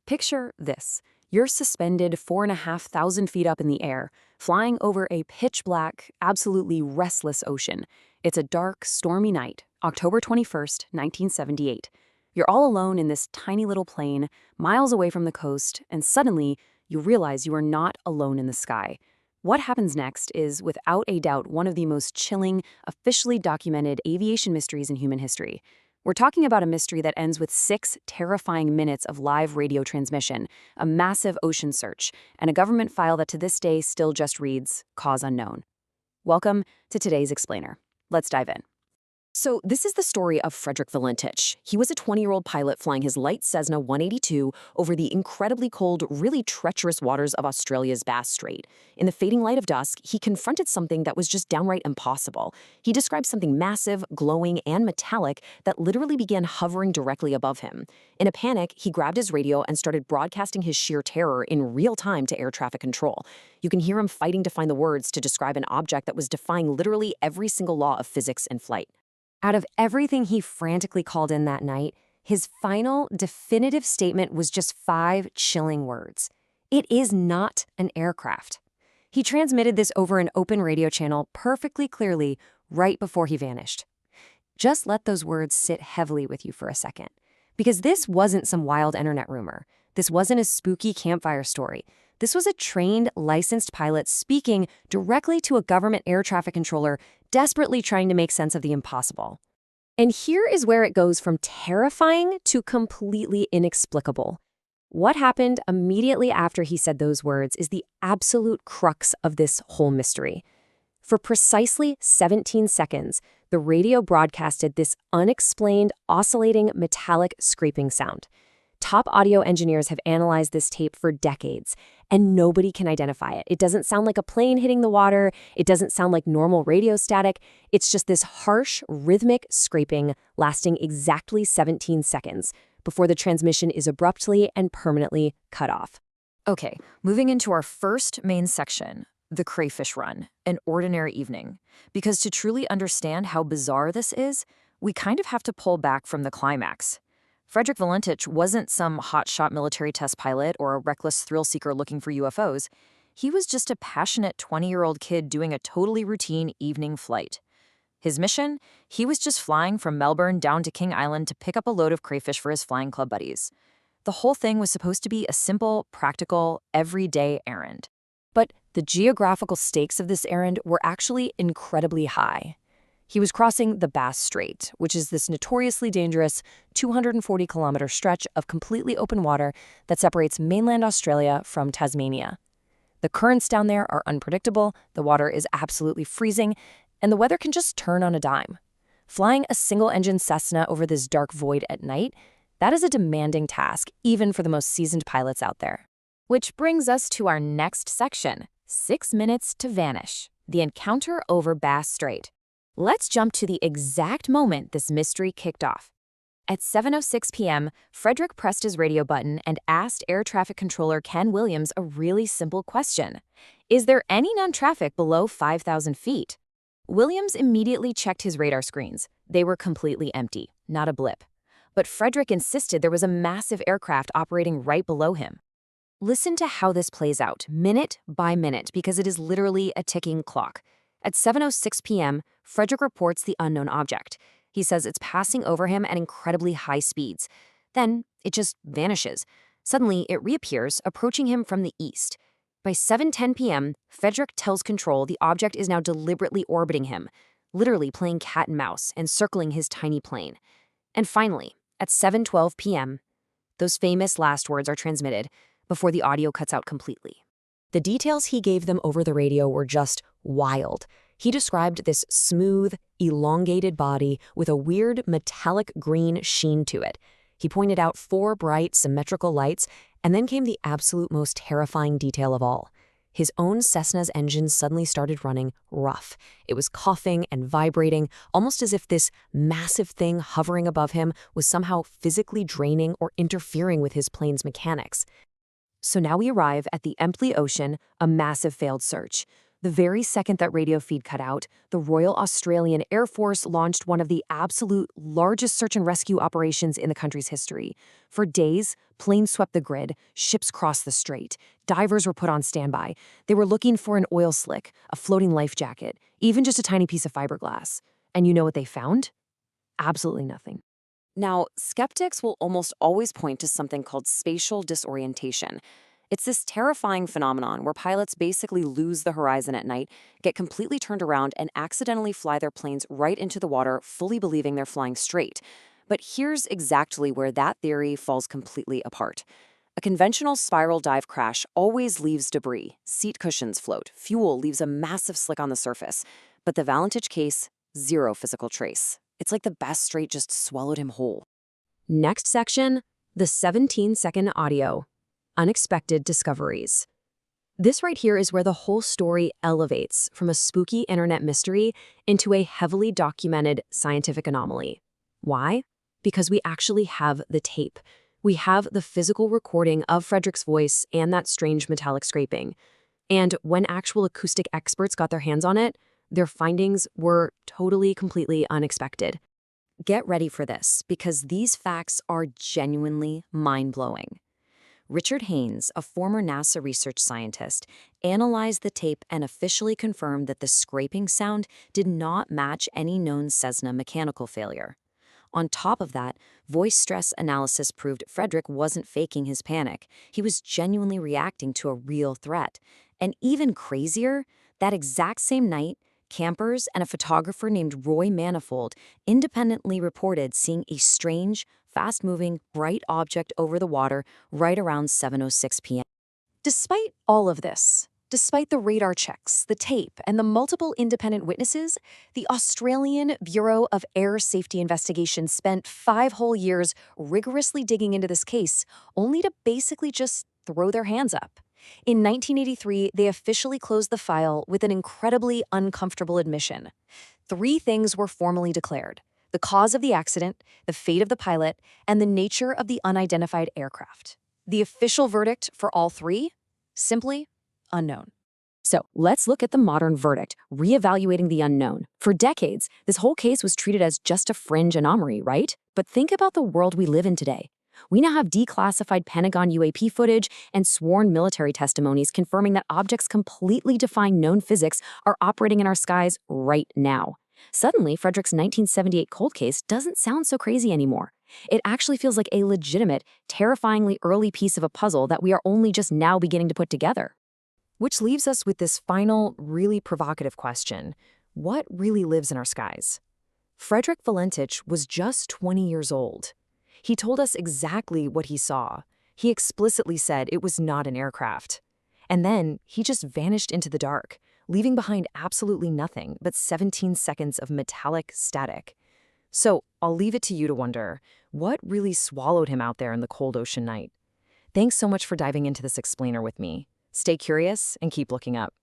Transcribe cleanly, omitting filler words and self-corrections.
Picture this. You're suspended 4,500 feet up in the air, flying over a pitch-black, absolutely restless ocean. It's a dark, stormy night, October 21st, 1978. You're all alone in this tiny little plane, miles away from the coast, and suddenly, you realize you are not alone in the sky. What happens next is, without a doubt, one of the most chilling, officially documented aviation mysteries in human history. We're talking about a mystery that ends with 6 terrifying minutes of live radio transmission, a massive ocean search, and a government file that to this day still just reads, "Cause unknown." Welcome to today's Explainer. Let's dive in. So this is the story of Frederick Valentich. He was a 20-year-old pilot flying his light Cessna 182 over the incredibly cold, really treacherous waters of Australia's Bass Strait. In the fading light of dusk, he confronted something that was just downright impossible. He described something massive, glowing, and metallic that literally began hovering directly above him. In a panic, he grabbed his radio and started broadcasting his sheer terror in real time to air traffic control. You can hear him fighting to find the words to describe an object that was defying literally every single law of physics in flight. Out of everything he frantically called in that night, his final, definitive statement was just 5 chilling words. "It is not an aircraft." He transmitted this over an open radio channel perfectly clearly right before he vanished. Just let those words sit heavily with you for a second. Because this wasn't some wild internet rumor. This wasn't a spooky campfire story. This was a trained, licensed pilot speaking directly to a government air traffic controller, desperately trying to make sense of the impossible. And here is where it goes from terrifying to completely inexplicable. What happened immediately after he said those words is the absolute crux of this whole mystery. For precisely 17 seconds, the radio broadcasted this unexplained, oscillating, metallic scraping sound. Top audio engineers have analyzed this tape for decades, and nobody can identify it. It doesn't sound like a plane hitting the water. It doesn't sound like normal radio static. It's just this harsh, rhythmic scraping lasting exactly 17 seconds before the transmission is abruptly and permanently cut off. Okay, moving into our first main section, the crayfish run, an ordinary evening. Because to truly understand how bizarre this is, we kind of have to pull back from the climax. Frederick Valentich wasn't some hotshot military test pilot or a reckless thrill-seeker looking for UFOs. He was just a passionate 20-year-old kid doing a totally routine evening flight. His mission? He was just flying from Melbourne down to King Island to pick up a load of crayfish for his flying club buddies. The whole thing was supposed to be a simple, practical, everyday errand. But the geographical stakes of this errand were actually incredibly high. He was crossing the Bass Strait, which is this notoriously dangerous 240-kilometer stretch of completely open water that separates mainland Australia from Tasmania. The currents down there are unpredictable, the water is absolutely freezing, and the weather can just turn on a dime. Flying a single-engine Cessna over this dark void at night, that is a demanding task, even for the most seasoned pilots out there. Which brings us to our next section, 6 minutes to vanish, the encounter over Bass Strait. Let's jump to the exact moment this mystery kicked off. At 7:06 p.m., Frederick pressed his radio button and asked air traffic controller Ken Williams a really simple question. Is there any known traffic below 5,000 feet? Williams immediately checked his radar screens. They were completely empty, not a blip. But Frederick insisted there was a massive aircraft operating right below him. Listen to how this plays out, minute by minute, because it is literally a ticking clock. At 7:06 p.m., Frederick reports the unknown object. He says it's passing over him at incredibly high speeds. Then it just vanishes. Suddenly, it reappears, approaching him from the east. By 7:10 p.m., Frederick tells control the object is now deliberately orbiting him, literally playing cat and mouse and circling his tiny plane. And finally, at 7:12 p.m., those famous last words are transmitted before the audio cuts out completely. The details he gave them over the radio were just wild. He described this smooth, elongated body with a weird metallic green sheen to it. He pointed out 4 bright, symmetrical lights, and then came the absolute most terrifying detail of all. His own Cessna's engine suddenly started running rough. It was coughing and vibrating, almost as if this massive thing hovering above him was somehow physically draining or interfering with his plane's mechanics. So now we arrive at the empty ocean, a massive failed search. The very second that radio feed cut out, the Royal Australian Air Force launched one of the absolute largest search and rescue operations in the country's history. For days, planes swept the grid, ships crossed the strait, divers were put on standby. They were looking for an oil slick, a floating life jacket, even just a tiny piece of fiberglass. And you know what they found? Absolutely nothing. Now, skeptics will almost always point to something called spatial disorientation. It's this terrifying phenomenon where pilots basically lose the horizon at night, get completely turned around, and accidentally fly their planes right into the water, fully believing they're flying straight. But here's exactly where that theory falls completely apart. A conventional spiral dive crash always leaves debris, seat cushions float, fuel leaves a massive slick on the surface. But the Valentich case, zero physical trace. It's like the Bass Strait just swallowed him whole. Next section, the 17-second audio. Unexpected discoveries. This right here is where the whole story elevates from a spooky internet mystery into a heavily documented scientific anomaly. Why? Because we actually have the tape. We have the physical recording of Frederick's voice and that strange metallic scraping. And when actual acoustic experts got their hands on it, their findings were totally, completely unexpected. Get ready for this, because these facts are genuinely mind-blowing. Richard Haynes, a former NASA research scientist, analyzed the tape and officially confirmed that the scraping sound did not match any known Cessna mechanical failure. On top of that, voice stress analysis proved Frederick wasn't faking his panic. He was genuinely reacting to a real threat. And even crazier, that exact same night, campers and a photographer named Roy Manifold independently reported seeing a strange, fast-moving, bright object over the water right around 7:06 p.m. Despite all of this, despite the radar checks, the tape, and the multiple independent witnesses, the Australian Bureau of Air Safety Investigation spent 5 whole years rigorously digging into this case, only to basically just throw their hands up. In 1983, they officially closed the file with an incredibly uncomfortable admission. 3 things were formally declared: the cause of the accident, the fate of the pilot, and the nature of the unidentified aircraft. The official verdict for all 3? Simply unknown. So let's look at the modern verdict, reevaluating the unknown. For decades, this whole case was treated as just a fringe anomaly, right? But think about the world we live in today. We now have declassified Pentagon UAP footage and sworn military testimonies confirming that objects completely defying known physics are operating in our skies right now. Suddenly, Frederick's 1978 cold case doesn't sound so crazy anymore. It actually feels like a legitimate, terrifyingly early piece of a puzzle that we are only just now beginning to put together. Which leaves us with this final, really provocative question: what really lives in our skies? Frederick Valentich was just 20 years old. He told us exactly what he saw. He explicitly said it was not an aircraft. And then he just vanished into the dark, leaving behind absolutely nothing but 17 seconds of metallic static. So I'll leave it to you to wonder, what really swallowed him out there in the cold ocean night? Thanks so much for diving into this explainer with me. Stay curious and keep looking up.